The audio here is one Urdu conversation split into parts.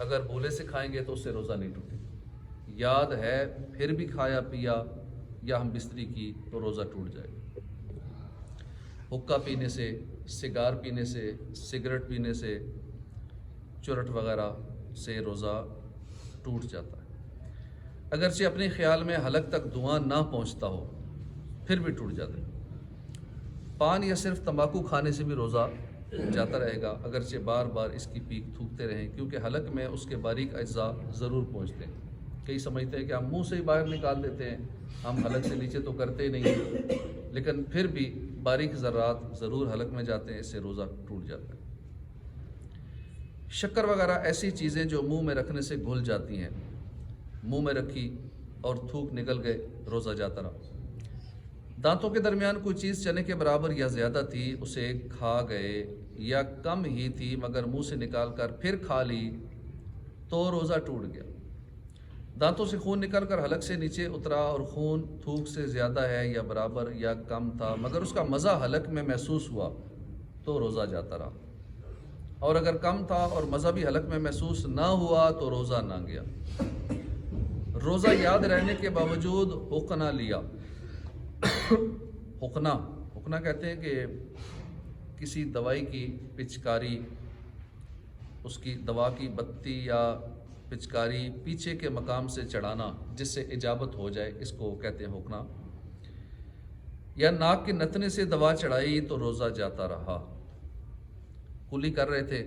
اگر بھولے سے کھائیں گے تو اس سے روزہ نہیں ٹوٹے گا، یاد ہے پھر بھی کھایا پیا یا ہم بستری کی تو روزہ ٹوٹ جائے گا۔ حقہ پینے سے، سگار پینے سے، سگریٹ پینے سے، چرٹ وغیرہ سے روزہ ٹوٹ جاتا ہے۔ اگرچہ اپنے خیال میں حلق تک دھواں نہ پہنچتا ہو پھر بھی ٹوٹ جاتا ہے۔ پان یا صرف تمباکو کھانے سے بھی روزہ جاتا رہے گا، اگرچہ بار بار اس کی پیک تھوکتے رہیں، کیونکہ حلق میں اس کے باریک اجزاء ضرور پہنچتے ہیں۔ کئی سمجھتے ہیں کہ ہم منہ سے ہی باہر نکال دیتے ہیں، ہم حلق سے نیچے تو کرتے ہی نہیں، لیکن پھر بھی باریک ذرات ضرور حلق میں جاتے ہیں، اس سے روزہ ٹوٹ جاتا ہے۔ شکر وغیرہ ایسی چیزیں جو منہ میں رکھنے سے گھل جاتی ہیں، منہ میں رکھی اور تھوک نکل گئے، روزہ جاتا رہا۔ دانتوں کے درمیان کوئی چیز چنے کے برابر یا زیادہ تھی، اسے کھا گئے، یا کم ہی تھی مگر منہ سے نکال کر پھر کھا لی تو روزہ ٹوٹ گیا۔ دانتوں سے خون نکل کر حلق سے نیچے اترا اور خون تھوک سے زیادہ ہے یا برابر یا کم تھا مگر اس کا مزہ حلق میں محسوس ہوا تو روزہ جاتا رہا، اور اگر کم تھا اور مزہ بھی حلق میں محسوس نہ ہوا تو روزہ نہ گیا۔ روزہ یاد رہنے کے باوجود حقنہ لیا۔ حقنہ کہتے ہیں کہ کسی دوائی کی پچکاری، اس کی دوا کی بتی یا پچکاری پیچھے کے مقام سے چڑھانا جس سے اجابت ہو جائے، اس کو کہتے ہیں حقنہ۔ یا ناک کے نتنے سے دوا چڑھائی تو روزہ جاتا رہا۔ کلی کر رہے تھے،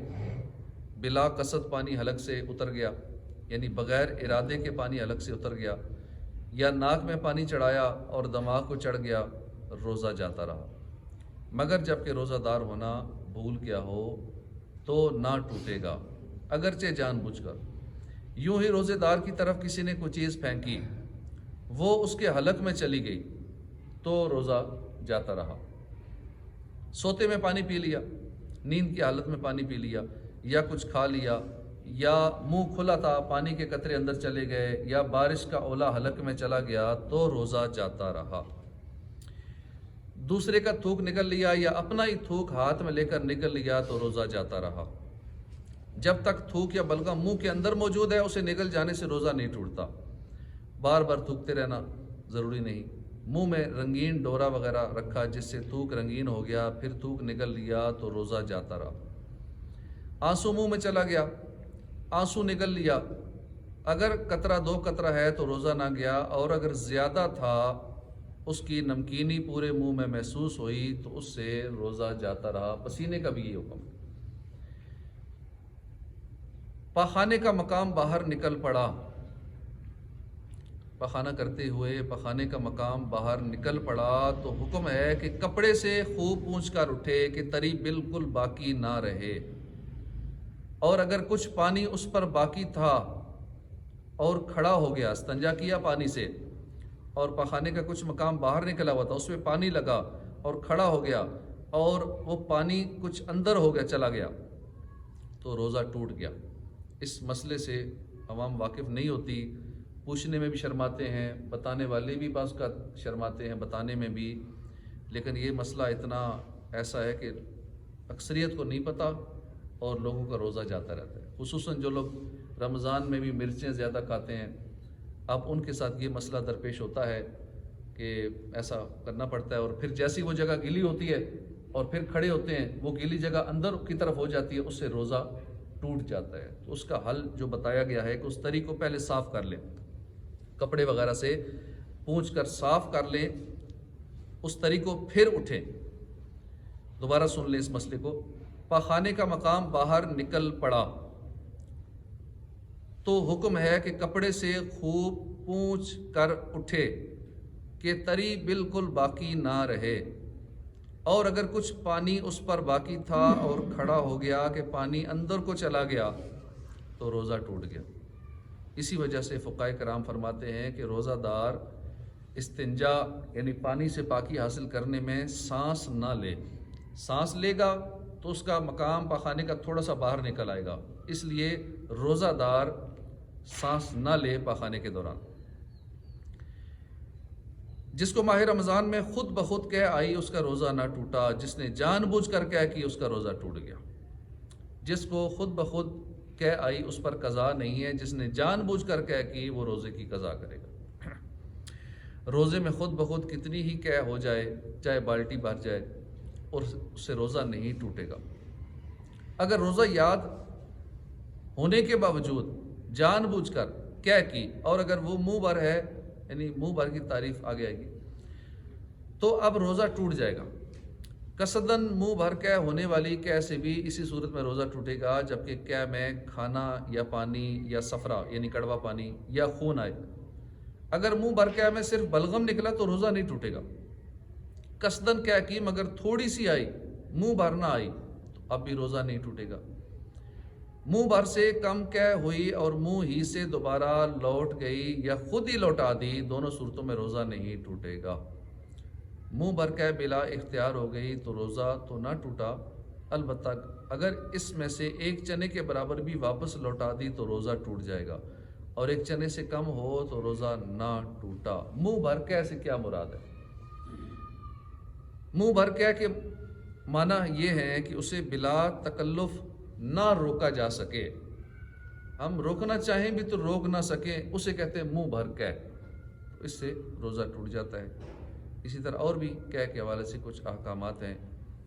بلا قصد پانی حلق سے اتر گیا، یعنی بغیر ارادے کے پانی حلق سے اتر گیا، یا ناک میں پانی چڑھایا اور دماغ کو چڑھ گیا، روزہ جاتا رہا، مگر جب کہ روزہ دار ہونا بھول گیا ہو تو نہ ٹوٹے گا، اگرچہ جان بوجھ کر۔ یوں ہی روزے دار کی طرف کسی نے کوئی چیز پھینکی، وہ اس کے حلق میں چلی گئی تو روزہ جاتا رہا۔ سوتے میں پانی پی لیا، نیند کی حالت میں پانی پی لیا، یا کچھ کھا لیا، یا منہ کھلا تھا پانی کے قطرے اندر چلے گئے، یا بارش کا اولا حلق میں چلا گیا تو روزہ جاتا رہا۔ دوسرے کا تھوک نکل لیا یا اپنا ہی تھوک ہاتھ میں لے کر نکل لیا تو روزہ جاتا رہا۔ جب تک تھوک یا بلغم منہ کے اندر موجود ہے اسے نکل جانے سے روزہ نہیں ٹوٹتا۔ بار بار تھوکتے رہنا ضروری نہیں۔ منہ میں رنگین ڈورا وغیرہ رکھا جس سے تھوک رنگین ہو گیا، پھر تھوک نکل لیا تو روزہ جاتا رہا۔ آنسو منہ میں چلا گیا، آنسو نکل لیا، اگر قطرہ 2 قطرہ ہے تو روزہ نہ گیا، اور اگر زیادہ تھا اس کی نمکینی پورے منہ میں محسوس ہوئی تو اس سے روزہ جاتا رہا۔ پسینے کا بھی یہ حکم۔ پاخانے کا مقام باہر نکل پڑا، پخانہ کرتے ہوئے پخانے کا مقام باہر نکل پڑا تو حکم ہے کہ کپڑے سے خوب پونچھ کر اٹھے کہ تری بالکل باقی نہ رہے، اور اگر کچھ پانی اس پر باقی تھا اور کھڑا ہو گیا، استنجا کیا پانی سے، اور پخانے کا کچھ مقام باہر نکلا ہوا تھا، اس میں پانی لگا اور کھڑا ہو گیا، اور وہ پانی کچھ اندر ہو گیا، چلا گیا، تو روزہ ٹوٹ گیا۔ اس مسئلے سے عوام واقف نہیں ہوتی، پوچھنے میں بھی شرماتے ہیں، بتانے والے بھی بعض کا شرماتے ہیں بتانے میں بھی، لیکن یہ مسئلہ اتنا ایسا ہے کہ اکثریت کو نہیں پتہ اور لوگوں کا روزہ جاتا رہتا ہے۔ خصوصاً جو لوگ رمضان میں بھی مرچیں زیادہ کھاتے ہیں، اب ان کے ساتھ یہ مسئلہ درپیش ہوتا ہے کہ ایسا کرنا پڑتا ہے، اور پھر جیسی وہ جگہ گیلی ہوتی ہے اور پھر کھڑے ہوتے ہیں، وہ گیلی جگہ اندر کی طرف ہو جاتی ہے، اس سے روزہ ٹوٹ جاتا ہے۔ تو اس کا حل جو بتایا گیا ہے کہ اس تری کو پہلے صاف کر لیں، کپڑے وغیرہ سے پونچھ کر صاف کر لیں اس تری کو، پھر اٹھیں۔ دوبارہ سن لیں اس مسئلے کو۔ پاخانے کا مقام باہر نکل پڑا تو حکم ہے کہ کپڑے سے خوب پونچھ کر اٹھے کہ تری بالکل باقی نہ رہے، اور اگر کچھ پانی اس پر باقی تھا اور کھڑا ہو گیا کہ پانی اندر کو چلا گیا تو روزہ ٹوٹ گیا۔ اسی وجہ سے فقہاء کرام فرماتے ہیں کہ روزہ دار استنجا یعنی پانی سے پاکی حاصل کرنے میں سانس نہ لے، سانس لے گا تو اس کا مقام پاخانے کا تھوڑا سا باہر نکل آئے گا، اس لیے روزہ دار سانس نہ لے پاخانے کے دوران۔ جس کو ماہ رمضان میں خود بخود کہہ آئی اس کا روزہ نہ ٹوٹا، جس نے جان بوجھ کر کہہ کی اس کا روزہ ٹوٹ گیا۔ جس کو خود بخود کہہ آئی اس پر قضا نہیں ہے، جس نے جان بوجھ کر کہہ کی وہ روزے کی قضا کرے گا۔ روزے میں خود بخود کتنی ہی کہہ ہو جائے، چاہے بالٹی بھر جائے، اور اس سے روزہ نہیں ٹوٹے گا۔ اگر روزہ یاد ہونے کے باوجود جان بوجھ کر کہہ کی، اور اگر وہ منہ بھر ہے، یعنی منہ بھر کی تعریف آگے آئے گی، تو اب روزہ ٹوٹ جائے گا۔ قصداً منہ بھر کہہ ہونے والی کہہ سے بھی اسی صورت میں روزہ ٹوٹے گا جبکہ کہہ میں کھانا یا پانی یا صفرا یعنی کڑوا پانی یا خون آئے۔ اگر منہ بھر کہہ میں صرف بلغم نکلا تو روزہ نہیں ٹوٹے گا۔ قصداً کہہ کی مگر تھوڑی سی آئی، منہ بھر نہ آئی، تو اب بھی روزہ نہیں ٹوٹے گا۔ منہ بھر سے کم کہہ ہوئی اور منہ ہی سے دوبارہ لوٹ گئی یا خود ہی لوٹا دی، دونوں صورتوں میں روزہ نہیں ٹوٹے گا۔ منہ بھر کہہ بلا اختیار ہو گئی تو روزہ تو نہ ٹوٹا، البتہ اگر اس میں سے ایک چنے کے برابر بھی واپس لوٹا دی تو روزہ ٹوٹ جائے گا، اور ایک چنے سے کم ہو تو روزہ نہ ٹوٹا۔ منہ بھر کہہ سے کیا مراد ہے؟ منہ بھر کہہ کے معنی یہ ہے کہ اسے بلا تکلف نہ روکا جا سکے، ہم روکنا چاہیں بھی تو روک نہ سکیں، اسے کہتے ہیں منہ بھر کہہ، اس سے روزہ ٹوٹ جاتا ہے۔ اسی طرح اور بھی کہہ کے حوالے سے کچھ احکامات ہیں،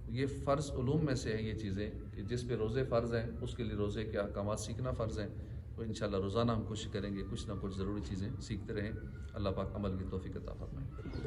یہ فرض علوم میں سے ہیں یہ چیزیں کہ جس پہ روزے فرض ہیں اس کے لیے روزے کے احکامات سیکھنا فرض ہیں، تو انشاءاللہ روزانہ ہم کوشش کریں گے کچھ نہ کچھ ضروری چیزیں سیکھتے رہیں۔ اللہ پاک عمل کی توفیق عطا فرمائے۔